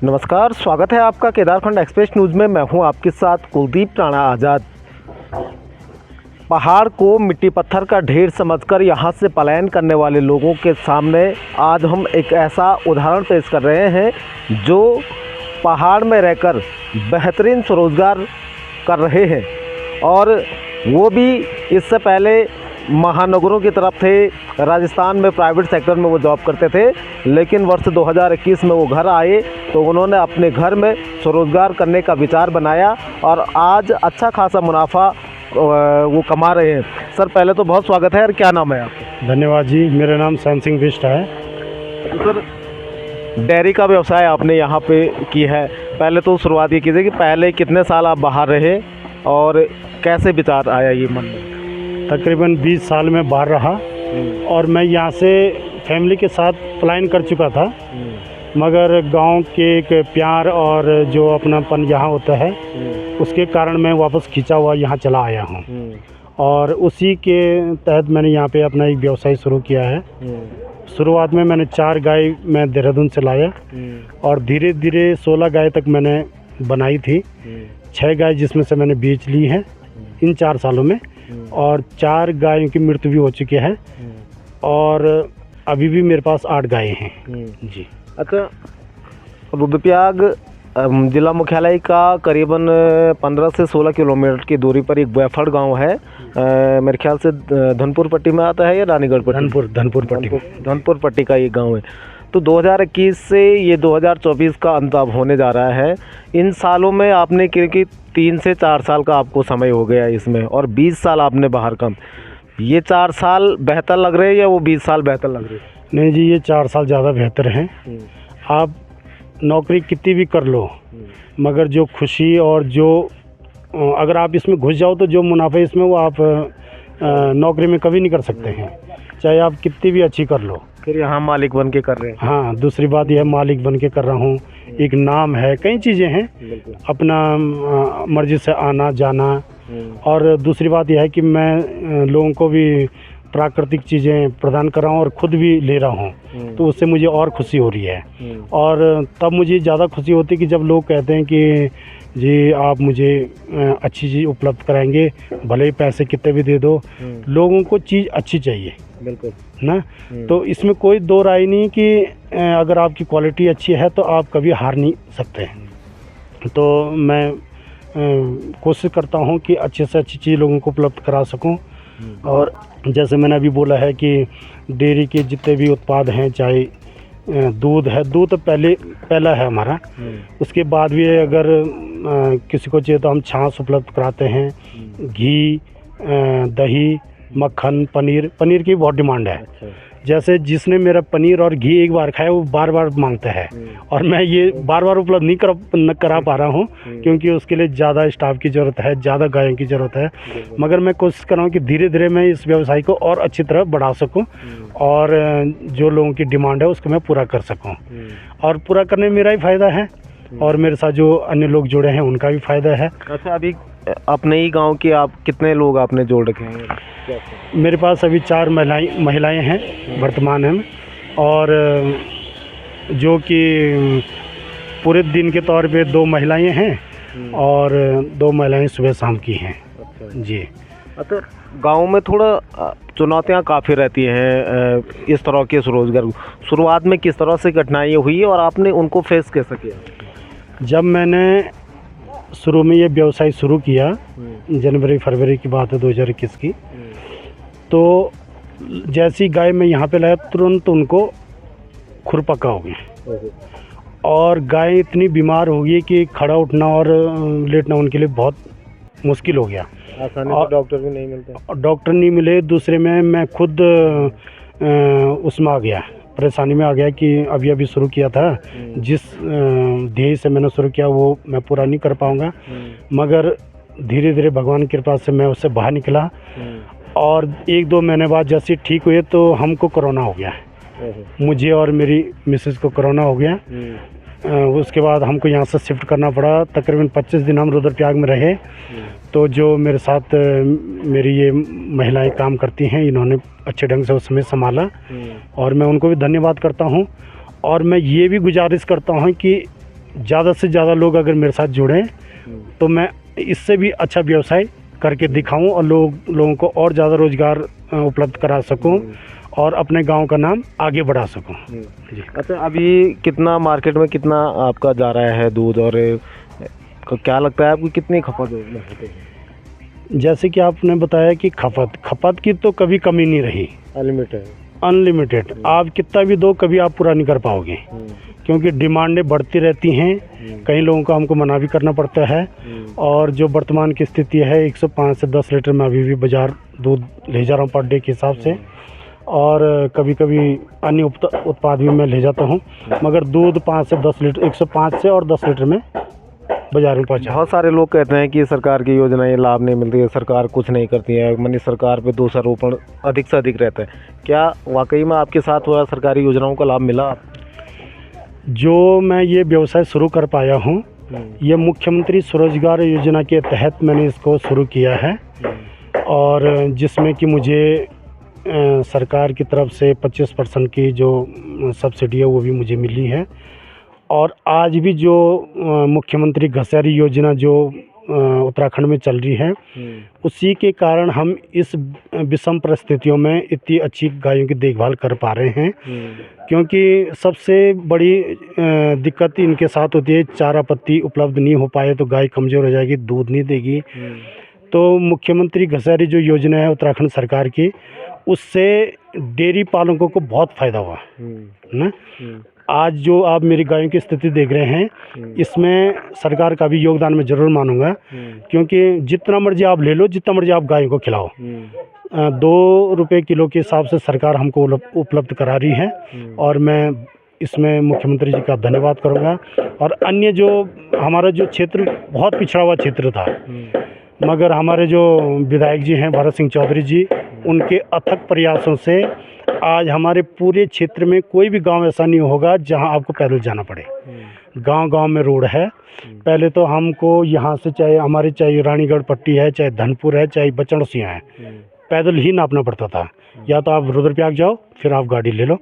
नमस्कार, स्वागत है आपका केदारखंड एक्सप्रेस न्यूज़ में। मैं हूं आपके साथ कुलदीप राणा आज़ाद। पहाड़ को मिट्टी पत्थर का ढेर समझकर यहां से पलायन करने वाले लोगों के सामने आज हम एक ऐसा उदाहरण पेश कर रहे हैं जो पहाड़ में रहकर बेहतरीन स्वरोजगार कर रहे हैं, और वो भी इससे पहले महानगरों की तरफ थे। राजस्थान में प्राइवेट सेक्टर में वो जॉब करते थे, लेकिन वर्ष 2021 में वो घर आए तो उन्होंने अपने घर में स्वरोजगार करने का विचार बनाया और आज अच्छा खासा मुनाफा वो कमा रहे हैं। सर, पहले तो बहुत स्वागत है। यार, क्या नाम है आपका? धन्यवाद जी, मेरा नाम श्याम सिंह बिष्ट है। सर, डेयरी का व्यवसाय आपने यहाँ पे की है। पहले तो शुरुआत ये कीजिए कि पहले कितने साल आप बाहर रहे और कैसे विचार आया ये मन में? तकरीबन 20 साल में बाहर रहा और मैं यहाँ से फैमिली के साथ पलायन कर चुका था, मगर गांव के एक प्यार और जो अपनापन यहाँ होता है उसके कारण मैं वापस खींचा हुआ यहाँ चला आया हूँ। और उसी के तहत मैंने यहाँ पे अपना एक व्यवसाय शुरू किया है। शुरुआत में मैंने 4 गाय मैं देहरादून से लाया और धीरे धीरे 16 गाय तक मैंने बनाई थी। 6 गाय जिसमें से मैंने बेच ली है इन 4 सालों में, और 4 गायों की मृत्यु भी हो चुकी है और अभी भी मेरे पास 8 गायें हैं जी। अच्छा, रुद्रप्रयाग जिला मुख्यालय का करीबन 15 से 16 किलोमीटर की दूरी पर एक बैफड़ गांव है। मेरे ख्याल से धनपुर पट्टी में आता है या रानीगढ़ पट्टी? धनपुर पट्टी का ये गांव है। तो 2021 से ये 2024 का अंत अब होने जा रहा है। इन सालों में आपने क्योंकि 3 से 4 साल का आपको समय हो गया इसमें, और 20 साल आपने बाहर कम, ये 4 साल बेहतर लग रहे हैं या वो 20 साल बेहतर लग रहे हैं? नहीं जी, ये 4 साल ज़्यादा बेहतर हैं। आप नौकरी कितनी भी कर लो, मगर जो खुशी और जो अगर आप इसमें घुस जाओ तो जो मुनाफा इसमें वो आप नौकरी में कभी नहीं कर सकते हैं, चाहे आप कितनी भी अच्छी कर लो। फिर यहाँ मालिक बन के कर रहे हैं। हाँ, दूसरी बात यह मालिक बन के कर रहा हूँ, एक नाम है, कई चीज़ें हैं, अपना मर्ज़ी से आना जाना। और दूसरी बात यह है कि मैं लोगों को भी प्राकृतिक चीज़ें प्रदान कर रहा हूँ और ख़ुद भी ले रहा हूँ, तो उससे मुझे और खुशी हो रही है। और तब मुझे ज़्यादा खुशी होती है कि जब लोग कहते हैं कि जी आप मुझे अच्छी चीज़ उपलब्ध कराएंगे, भले ही पैसे कितने भी दे दो, लोगों को चीज़ अच्छी चाहिए। बिल्कुल ना, तो इसमें कोई दो राय नहीं कि अगर आपकी क्वालिटी अच्छी है तो आप कभी हार नहीं सकते हैं। तो मैं कोशिश करता हूँ कि अच्छे से अच्छी चीज़ लोगों को उपलब्ध करा सकूँ। और जैसे मैंने अभी बोला है कि डेयरी के जितने भी उत्पाद हैं, चाहे दूध है, दूध तो पहला है हमारा, उसके बाद भी अगर किसी को चाहिए तो हम छाछ उपलब्ध कराते हैं, घी, दही, मक्खन, पनीर की बहुत डिमांड है। अच्छा। जैसे जिसने मेरा पनीर और घी एक बार खाया वो बार बार मांगता है, और मैं ये बार बार उपलब्ध नहीं करा पा रहा हूँ क्योंकि उसके लिए ज़्यादा स्टाफ की ज़रूरत है, ज़्यादा गायों की ज़रूरत है। मगर मैं कोशिश कर रहा हूँ कि धीरे धीरे मैं इस व्यवसाय को और अच्छी तरह बढ़ा सकूँ और जो लोगों की डिमांड है उसको मैं पूरा कर सकूँ, और पूरा करने में मेरा ही फ़ायदा है और मेरे साथ जो अन्य लोग जुड़े हैं उनका भी फ़ायदा है। अच्छा, अभी अपने ही गांव के आप कितने लोग आपने जोड़ रखे हैं? मेरे पास अभी 4 महिलाएं हैं वर्तमान में, और जो कि पूरे दिन के तौर पे 2 महिलाएं हैं और 2 महिलाएं सुबह शाम की हैं। अच्छा जी। अच्छा, गांव में थोड़ा चुनौतियां काफ़ी रहती हैं इस तरह के स्वरोजगार। शुरुआत में किस तरह से कठिनाइयाँ हुई और आपने उनको फेस कैसे किया? जब मैंने शुरू में ये व्यवसाय शुरू किया, जनवरी फरवरी की बात है 2021 की, तो जैसी गाय मैं यहाँ पे लाया तुरंत उनको खुरपका हो गया और गाय इतनी बीमार हो गई कि खड़ा उठना और लेटना उनके लिए बहुत मुश्किल हो गया। आसानी से डॉक्टर भी नहीं मिलते, डॉक्टर नहीं मिले। दूसरे में मैं खुद उसमें आ गया, परेशानी में आ गया कि अभी शुरू किया था, जिस ध्येय से मैंने शुरू किया वो मैं पूरा नहीं कर पाऊँगा, मगर धीरे धीरे भगवान की कृपा से मैं उससे बाहर निकला। और 1-2 महीने बाद जैसे ठीक हुए तो हमको कोरोना हो गया, मुझे और मेरी मिसेस को कोरोना हो गया। उसके बाद हमको यहाँ से शिफ्ट करना पड़ा। तकरीबन 25 दिन हम रुद्रप्रयाग में रहे। तो जो मेरे साथ मेरी ये महिलाएं काम करती हैं, इन्होंने अच्छे ढंग से उस समय संभाला और मैं उनको भी धन्यवाद करता हूँ। और मैं ये भी गुजारिश करता हूँ कि ज़्यादा से ज़्यादा लोग अगर मेरे साथ जुड़ें तो मैं इससे भी अच्छा व्यवसाय करके दिखाऊं और लोगों को और ज़्यादा रोज़गार उपलब्ध करा सकूं और अपने गांव का नाम आगे बढ़ा सकूं। जी। अच्छा, अभी कितना मार्केट में कितना आपका जा रहा है दूध, और क्या लगता है आपको कितनी खपत होती है? जैसे कि आपने बताया कि खपत की तो कभी कमी नहीं रही, अनलिमिटेड। आप कितना भी दो कभी आप पूरा नहीं कर पाओगे, क्योंकि डिमांडें बढ़ती रहती हैं। कई लोगों को हमको मना भी करना पड़ता है। और जो वर्तमान की स्थिति है 105 से 10 लीटर में अभी भी बाज़ार दूध ले जा रहा हूँ पर डे के हिसाब से, और कभी कभी अन्य उत्पाद भी मैं ले जाता हूँ, मगर दूध 5 से 10 लीटर 105 से और 10 लीटर में बाज़ार में पहुँचा। बहुत सारे लोग कहते हैं कि सरकार की योजनाएं लाभ नहीं मिलती है, सरकार कुछ नहीं करती है, मानी सरकार पे दोषारोपण अधिक से अधिक रहता है। क्या वाकई में आपके साथ हुआ, सरकारी योजनाओं का लाभ मिला? जो मैं ये व्यवसाय शुरू कर पाया हूँ, ये मुख्यमंत्री स्वरोजगार योजना के तहत मैंने इसको शुरू किया है, और जिसमें कि मुझे सरकार की तरफ से 25% की जो सब्सिडी है वो भी मुझे मिली है। और आज भी जो मुख्यमंत्री घसारी योजना जो उत्तराखंड में चल रही है, उसी के कारण हम इस विषम परिस्थितियों में इतनी अच्छी गायों की देखभाल कर पा रहे हैं। क्योंकि सबसे बड़ी दिक्कत इनके साथ होती है, चारा पत्ती उपलब्ध नहीं हो पाए तो गाय कमज़ोर हो जाएगी, दूध नहीं देगी। तो मुख्यमंत्री घसारी जो योजना है उत्तराखंड सरकार की, उससे डेयरी पालकों को बहुत फ़ायदा हुआ ना। आज जो आप मेरी गायों की स्थिति देख रहे हैं, इसमें सरकार का भी योगदान मैं ज़रूर मानूंगा, क्योंकि जितना मर्जी आप ले लो, जितना मर्जी आप गायों को खिलाओ, 2 रुपये किलो के हिसाब से सरकार हमको उपलब्ध करा रही है। और मैं इसमें मुख्यमंत्री जी का धन्यवाद करूंगा। और अन्य जो हमारा जो क्षेत्र बहुत पिछड़ा हुआ क्षेत्र था, मगर हमारे जो विधायक जी हैं भारत सिंह चौधरी जी, उनके अथक प्रयासों से आज हमारे पूरे क्षेत्र में कोई भी गांव ऐसा नहीं होगा जहां आपको पैदल जाना पड़े। गांव-गांव में रोड है। पहले तो हमको यहाँ से चाहे रानीगढ़ पट्टी है, चाहे धनपुर है, चाहे बचड़सियाँ है, पैदल ही नापना पड़ता था। या तो आप रुद्रप्रयाग जाओ फिर आप गाड़ी ले लो,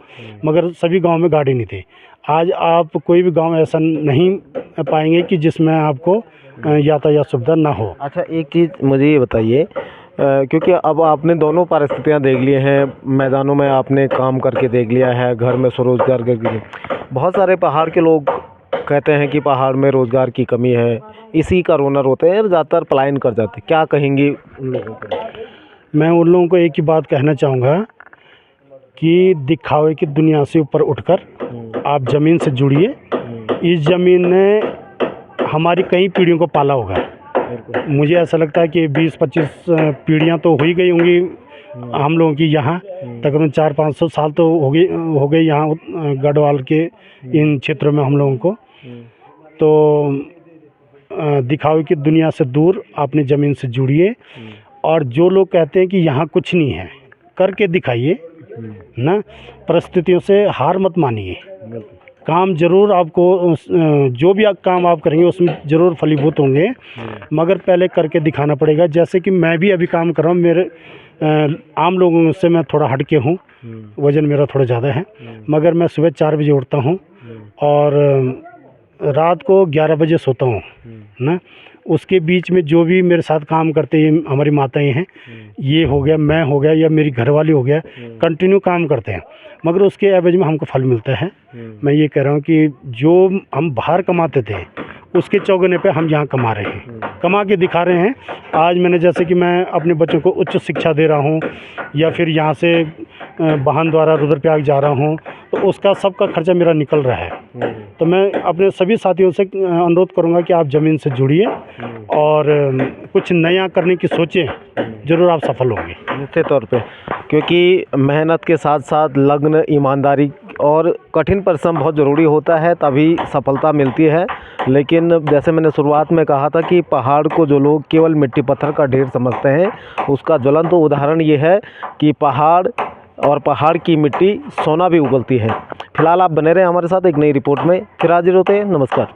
मगर सभी गांव में गाड़ी नहीं थी। आज आप कोई भी गांव ऐसा नहीं पाएंगे कि जिसमें आपको यातायात सुविधा ना हो। अच्छा, एक चीज़ मुझे ये बताइए, क्योंकि अब आपने दोनों परिस्थितियां देख ली हैं, मैदानों में आपने काम करके देख लिया है, घर में स्वरोजगार करके। बहुत सारे पहाड़ के लोग कहते हैं कि पहाड़ में रोज़गार की कमी है, इसी का रोनर होते हैं, ज़्यादातर पलायन कर जाते हैं। क्या कहेंगी उन लोगों को? मैं उन लोगों को एक ही बात कहना चाहूँगा कि दिखावे की दुनिया से ऊपर उठकर आप ज़मीन से जुड़िए। इस ज़मीन ने हमारी कई पीढ़ियों को पाला होगा। मुझे ऐसा लगता है कि 20-25 पीढ़ियाँ तो हो ही गई होंगी हम लोगों की यहाँ। तकरीबन 400-500 साल तो हो गए यहाँ गढ़वाल के इन क्षेत्रों में हम लोगों को। तो दिखावे की दुनिया से दूर अपनी ज़मीन से जुड़िए। और जो लोग कहते हैं कि यहाँ कुछ नहीं है, करके दिखाइए ना। परिस्थितियों से हार मत मानिए। काम ज़रूर आपको, जो भी काम आप करेंगे उसमें ज़रूर फलीभूत होंगे, मगर पहले करके दिखाना पड़ेगा। जैसे कि मैं भी अभी काम कर रहा हूँ, मेरे आम लोगों से मैं थोड़ा हटके हूँ, वज़न मेरा थोड़ा ज़्यादा है, मगर मैं सुबह 4 बजे उठता हूँ और रात को 11 बजे सोता हूँ ना। उसके बीच में जो भी मेरे साथ काम करते हैं, हमारी माताएं हैं, ये हो गया, मैं हो गया या मेरी घरवाली हो गया, कंटिन्यू काम करते हैं, मगर उसके एवज में हमको फल मिलता है। मैं ये कह रहा हूँ कि जो हम बाहर कमाते थे उसके चौगुने पे हम यहाँ कमा रहे हैं, कमा के दिखा रहे हैं। आज मैंने जैसे कि मैं अपने बच्चों को उच्च शिक्षा दे रहा हूँ, या फिर यहाँ से वाहन द्वारा रुद्रप्रयाग जा रहा हूँ, तो उसका सबका खर्चा मेरा निकल रहा है। तो मैं अपने सभी साथियों से अनुरोध करूँगा कि आप ज़मीन से जुड़िए और कुछ नया करने की सोचें, ज़रूर आप सफल होंगे निश्चित तौर पे। क्योंकि मेहनत के साथ साथ लगन, ईमानदारी और कठिन परिश्रम बहुत ज़रूरी होता है, तभी सफलता मिलती है। लेकिन जैसे मैंने शुरुआत में कहा था कि पहाड़ को जो लोग केवल मिट्टी पत्थर का ढेर समझते हैं, उसका ज्वलंत उदाहरण ये है कि पहाड़ और पहाड़ की मिट्टी सोना भी उगलती है। फिलहाल आप बने रहें हमारे साथ एक नई रिपोर्ट में। फिर हाजिर होते हैं। नमस्कार।